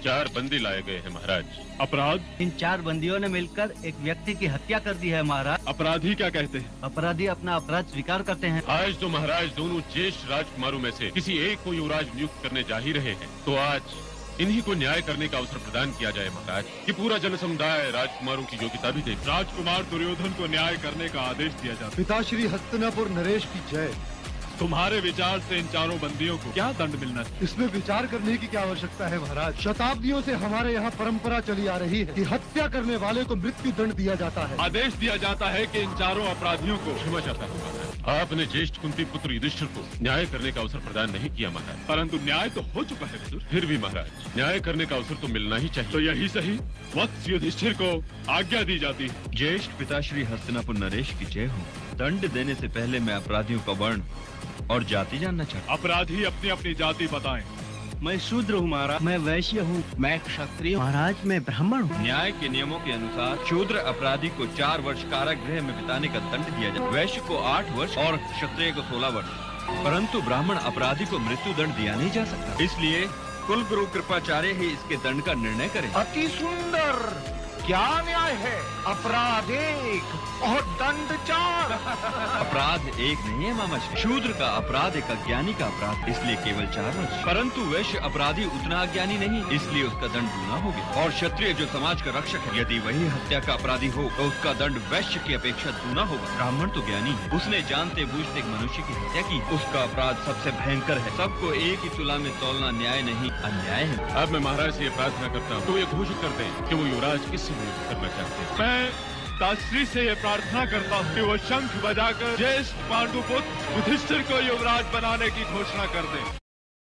4 बंदी लाए गए हैं महाराज। अपराध? इन 4 बंदियों ने मिलकर एक व्यक्ति की हत्या कर दी है महाराज। अपराधी क्या कहते हैं? अपराधी अपना अपराध स्वीकार करते हैं। आज तो महाराज दोनों ज्येष्ठ राजकुमारों में से किसी एक को युवराज नियुक्त करने जा ही रहे हैं, तो आज इन्हीं को न्याय करने का अवसर प्रदान किया जाए महाराज, कि पूरा जन समुदाय राजकुमारों की योग्यता भी देखे। राजकुमार दुर्योधन को न्याय करने का आदेश दिया जाता है। पिताश्री हस्तिनापुर नरेश की जय। तुम्हारे विचार से इन 4 बंदियों को क्या दंड मिलना चाहिए? इसमें विचार करने की क्या आवश्यकता है महाराज? शताब्दियों से हमारे यहाँ परंपरा चली आ रही है कि हत्या करने वाले को मृत्यु दंड दिया जाता है। आदेश दिया जाता है कि इन 4 अपराधियों को क्षमा चाहता हूँ महाराज, आपने ज्येष्ठ कुंती पुत्र युधिष्ठिर को न्याय करने का अवसर प्रदान नहीं किया महाराज। परंतु न्याय तो हो चुका है विदुर। फिर भी महाराज न्याय करने का अवसर तो मिलना ही चाहिए। तो यही सही वत्स युधिष्ठिर को आज्ञा दी जाती है। ज्येष्ठ पिताश्री हस्तिनापुर नरेश की जय हो। दंड देने से पहले मैं अपराधियों का वर्ण और जाति जानना चाहता अपराधी अपनी अपनी जाति बताएं। मैं शूद्र हूँ महाराज। मैं वैश्य हूँ। मैं क्षत्रिय महाराज। मैं ब्राह्मण हूँ। न्याय के नियमों के अनुसार शूद्र अपराधी को 4 वर्ष कारागृह में बिताने का दंड दिया जाए, वैश्य को 8 वर्ष और क्षत्रिय को 16 वर्ष। परंतु ब्राह्मण अपराधी को मृत्यु दंड दिया नहीं जा सकता, इसलिए कुल गुरु कृपाचार्य ही इसके दंड का निर्णय करे। अति सुंदर, क्या न्याय है? अपराध 1 और दंड 4। अपराध 1 नहीं है मामा जी। शूद्र का अपराध एक अज्ञानी का अपराध, इसलिए केवल 4 वर्ष। परंतु वैश्य अपराधी उतना अज्ञानी नहीं, इसलिए उसका दंड दूना हो गया। और क्षत्रिय जो समाज का रक्षक है, यदि वही हत्या का अपराधी हो तो उसका दंड वैश्य की अपेक्षा दूना होगा। ब्राह्मण तो ज्ञानी है, उसने जानते बूझते एक मनुष्य की हत्या की, उसका अपराध सबसे भयंकर है। सबको एक ही तुला में तौलना न्याय नहीं, अन्याय है। अब मैं महाराज से ये प्रार्थना करता हूँ तो ये घोषित कर दें कि वो युवराज किससे नियुक्त करना चाहते हैं। मैं ताश्री से ये प्रार्थना करता हूँ कि वो शंख बजाकर ज्येष्ठ पांडुपुत्र युधिष्ठिर को युवराज बनाने की घोषणा कर दे।